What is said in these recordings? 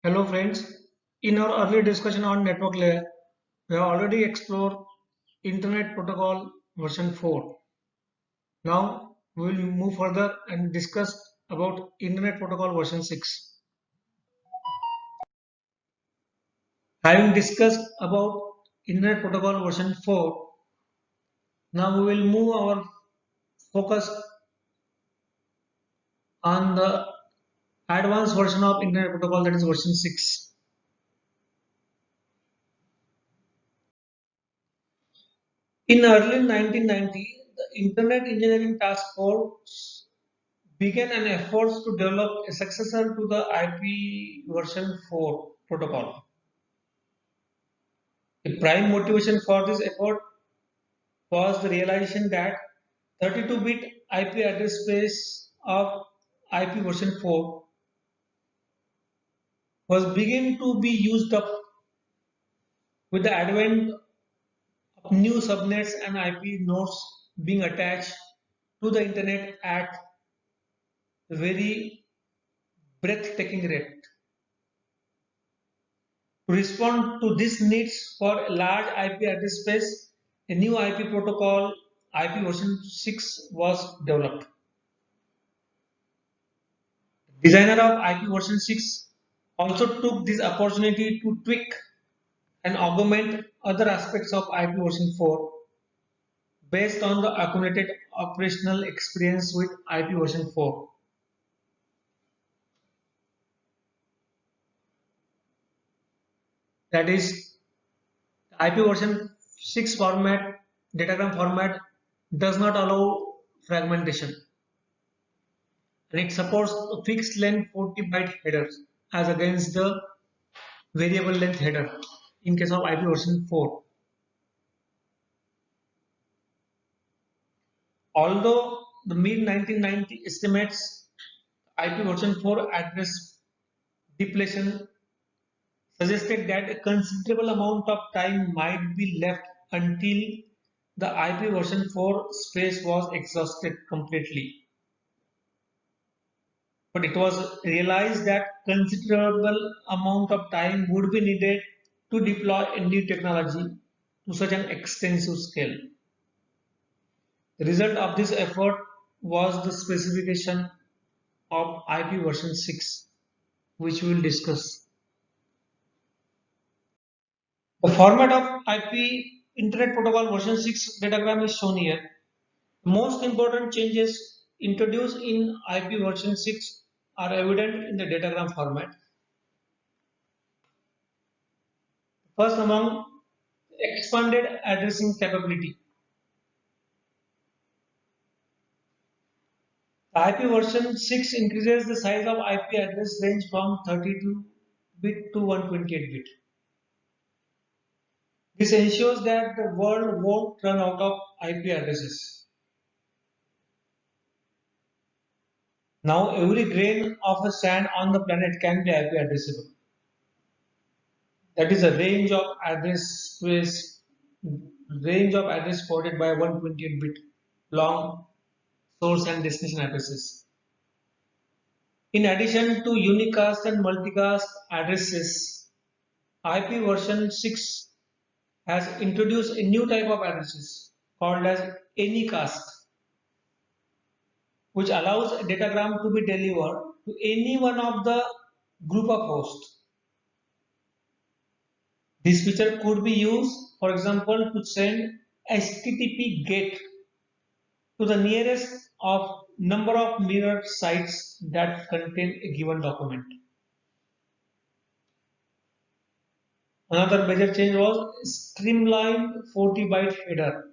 Hello friends, in our earlier discussion on network layer, we have already explored Internet Protocol version 4. Now we will move further and discuss about Internet Protocol version 6. Having discussed about Internet Protocol version 4, now we will move our focus on the advanced version of Internet Protocol, that is version 6. In early 1990, the Internet Engineering Task Force began an effort to develop a successor to the IP version 4 protocol. The prime motivation for this effort was the realization that 32-bit IP address space of IP version 4 was beginning to be used up with the advent of new subnets and IP nodes being attached to the internet at a very breathtaking rate. To respond to these needs for a large IP address space, a new IP protocol, IP version 6, was developed. The designer of IP version 6 also took this opportunity to tweak and augment other aspects of IP version 4 based on the accumulated operational experience with IP version 4. That is, the IP version 6 format, datagram format, does not allow fragmentation, and it supports a fixed length 40 byte headers as against the variable length header in case of IP version 4. Although the mid 1990 estimates IP version 4 address depletion suggested that a considerable amount of time might be left until the IP version 4 space was exhausted completely. But it was realized that considerable amount of time would be needed to deploy a new technology to such an extensive scale. The result of this effort was the specification of IP version 6, which we will discuss. The format of IP Internet Protocol version 6 datagram is shown here. The most important changes introduced in IP version 6 are evident in the datagram format. First among expanded addressing capability. The IP version 6 increases the size of IP address range from 32-bit to 128-bit. This ensures that the world won't run out of IP addresses. Now every grain of a sand on the planet can be IP addressable. That is a range of address space, range of address supported by 128-bit long source and destination addresses. In addition to unicast and multicast addresses, IP version 6 has introduced a new type of addresses called as anycast, which allows a datagram to be delivered to any one of the group of hosts. This feature could be used, for example, to send HTTP GET to the nearest of number of mirror sites that contain a given document. Another major change was streamlined 40 byte header.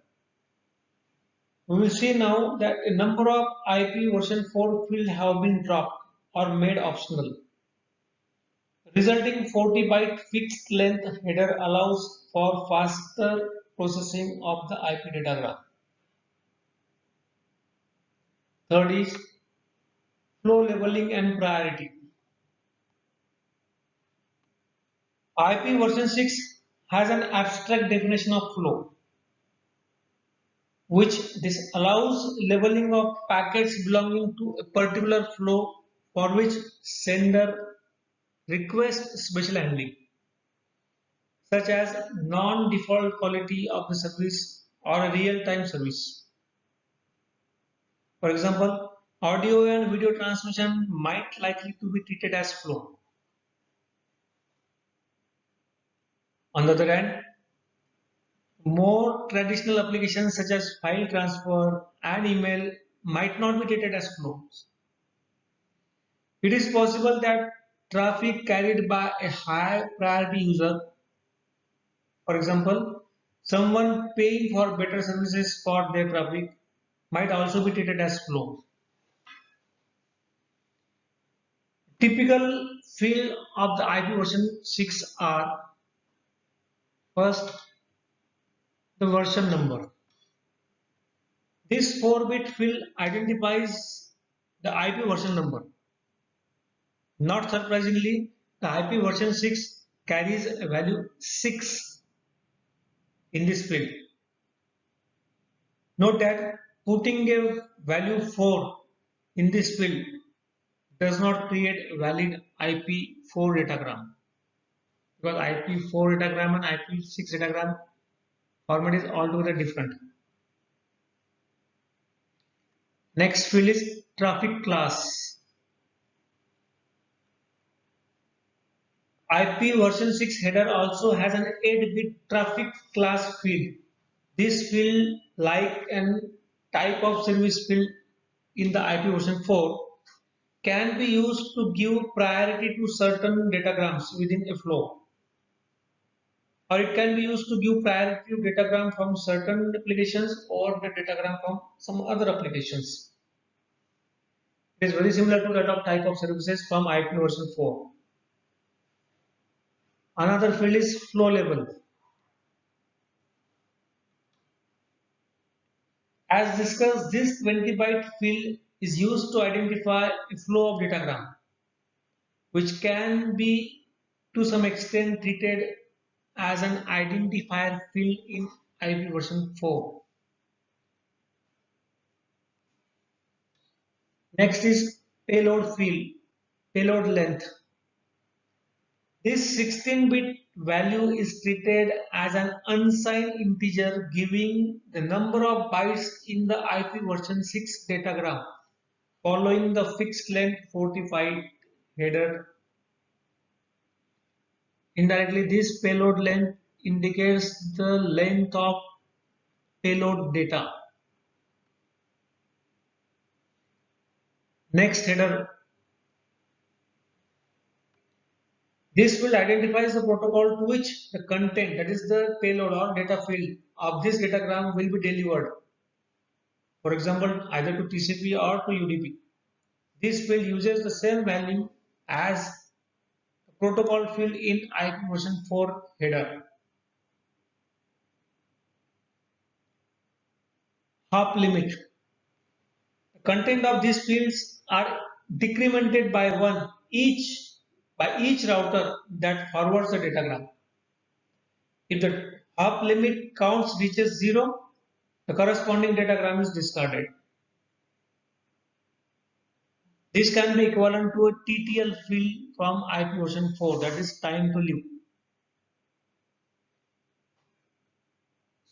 We will see now that a number of IP version 4 fields have been dropped or made optional. Resulting 40 byte fixed length header allows for faster processing of the IP datagram. Third is flow labeling and priority. IP version 6 has an abstract definition of flow, which this allows labeling of packets belonging to a particular flow for which sender request special handling, such as non-default quality of the service or a real-time service. For example, audio and video transmission might likely to be treated as flow. On the other hand, more traditional applications such as file transfer and email might not be treated as flows. It is possible that traffic carried by a high priority user, for example, someone paying for better services for their traffic, might also be treated as flow. Typical field of the IP version 6 are: first, the version number. This 4-bit field identifies the IP version number. Not surprisingly, the IP version 6 carries a value 6 in this field. Note that putting a value 4 in this field does not create a valid IP4 datagram, because IP4 datagram and IP6 datagram format is altogether different. Next field is traffic class. IP version 6 header also has an 8-bit traffic class field. This field, like an type of service field in the IP version 4, can be used to give priority to certain datagrams within a flow, or it can be used to give priority to datagram from certain applications or the datagram from some other applications. It is very similar to that of type of services from IP version 4. Another field is flow level. As discussed, this 20-byte field is used to identify a flow of datagram, which can be to some extent treated as an identifier field in IP version 4. Next is payload field, payload length. This 16-bit value is treated as an unsigned integer giving the number of bytes in the IP version 6 datagram following the fixed length 45 header. Indirectly, this payload length indicates the length of payload data. Next header. This field identifies the protocol to which the content, that is the payload or data field of this datagram, will be delivered. For example, either to TCP or to UDP. This field uses the same value as the protocol field in IP version 4 header. Hop limit. The content of these fields are decremented by 1 by each router that forwards the datagram. If the hop limit counts reaches 0, the corresponding datagram is discarded. This can be equivalent to a TTL field from IP version 4, that is time to live.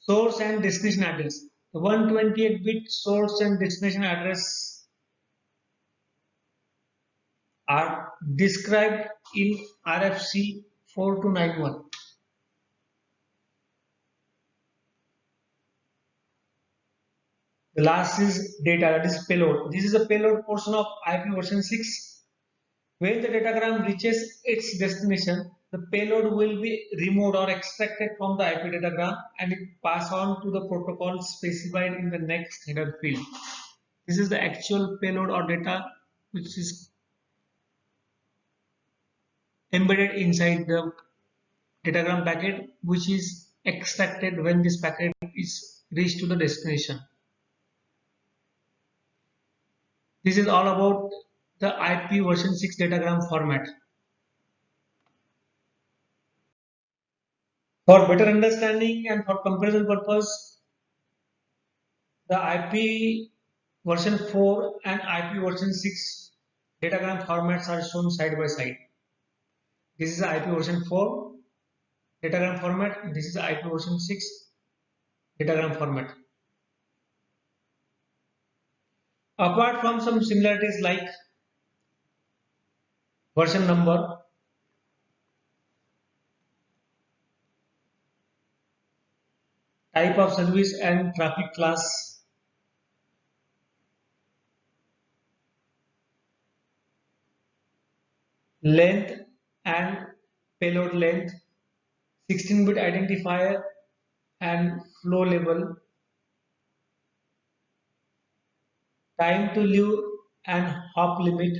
Source and destination address. The 128-bit source and destination address are described in RFC 4291. The last is data, that is payload. This is the payload portion of IP version 6. When the datagram reaches its destination, the payload will be removed or extracted from the IP datagram and it pass on to the protocol specified in the next header field. This is the actual payload or data which is embedded inside the datagram packet, which is extracted when this packet is reached to the destination. This is all about the IP version 6 datagram format. For better understanding and for comparison purpose, the IP version 4 and IP version 6 datagram formats are shown side by side. This is IP version 4 datagram format. This is IP version 6 datagram format. Apart from some similarities like version number, type of service and traffic class, length and payload length, 16-bit identifier and flow level, time to live and hop limit,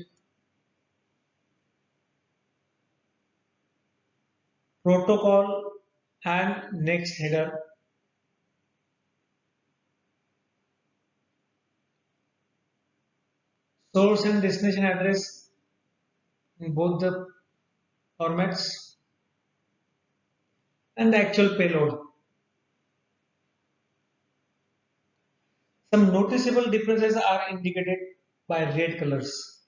protocol and next header, source and destination address in both the formats, and the actual payload. Some noticeable differences are indicated by red colors.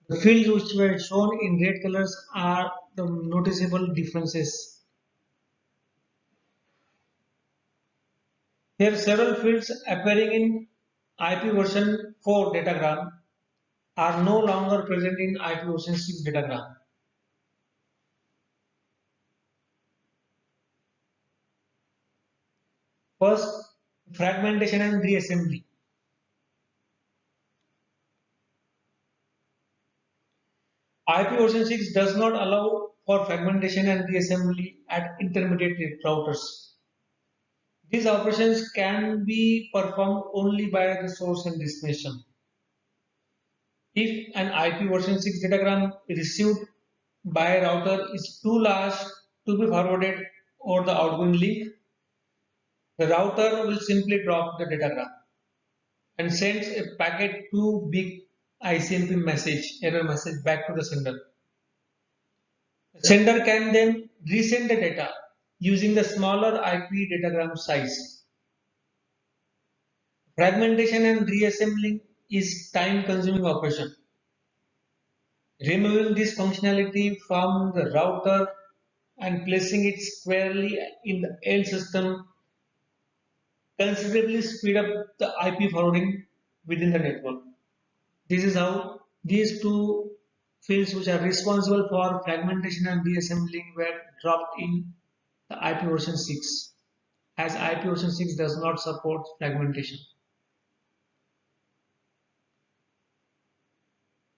The fields which were shown in red colors are the noticeable differences. Here several fields appearing in IP version 4 datagram are no longer present in IP version 6 datagram. First, fragmentation and reassembly. IP version 6 does not allow for fragmentation and reassembly at intermediate routers. These operations can be performed only by the source and destination. If an IP version 6 datagram received by a router is too large to be forwarded over the outgoing link, the router will simply drop the datagram and sends a packet too big ICMP message, error message back to the sender. The sender can then resend the data using the smaller IP datagram size. Fragmentation and reassembling is time-consuming operation. Removing this functionality from the router and placing it squarely in the end system considerably speed up the IP forwarding within the network. This is how these two fields which are responsible for fragmentation and reassembling were dropped in the IP version 6, as IP version 6 does not support fragmentation.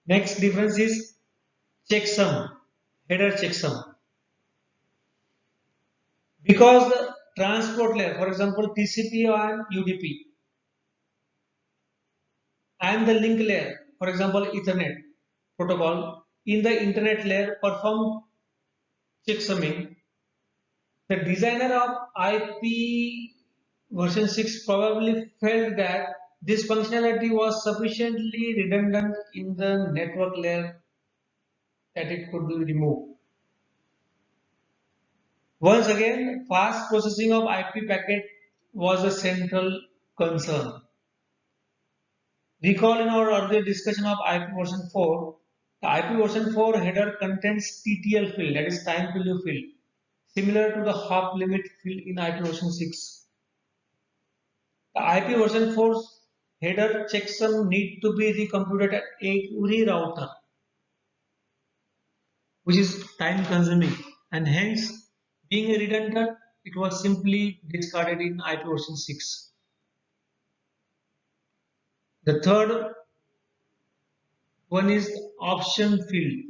Next difference is checksum, header checksum. Because the transport layer, for example, TCP and UDP, and the link layer, for example, Ethernet protocol, in the internet layer perform checksumming. The designer of IP version 6 probably felt that this functionality was sufficiently redundant in the network layer that it could be removed. Once again, fast processing of IP packet was a central concern. Recall in our earlier discussion of IP version 4, the IP version 4 header contains TTL field, that is time to live field, similar to the hop limit field in IP version 6. The IP version 4 header checksum need to be recomputed at every router, which is time consuming, and hence being redundant, it was simply discarded in IP version 6. The third one is option field.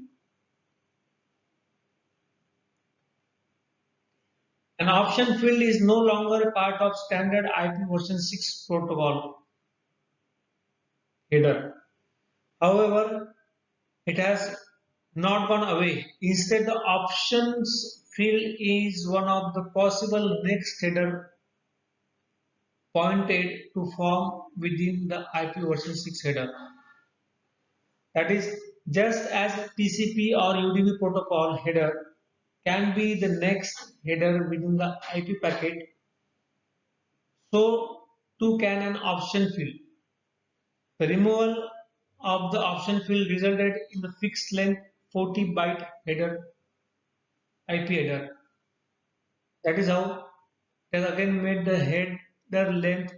An option field is no longer part of standard IP version 6 protocol header. However, it has not gone away. Instead, the options field is one of the possible next header pointed to form within the IP version 6 header. That is, just as TCP or UDP protocol header can be the next header within the IP packet, so too can an option field. The removal of the option field resulted in the fixed length 40 byte header IP header. That is how it has again made the header length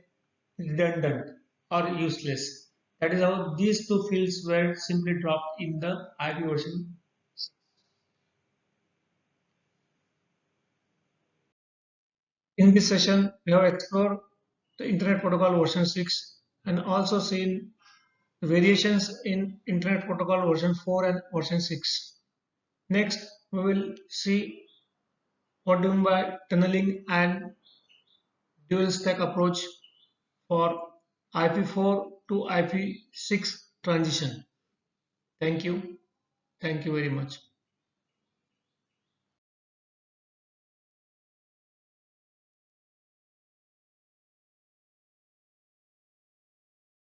redundant or useless. That is how these two fields were simply dropped in the IP version. In this session, we have explored the Internet Protocol version 6 and also seen variations in Internet Protocol version 4 and version 6. Next, we will see what do you mean by tunneling and dual stack approach for IP4 to IP6 transition. Thank you. Thank you very much.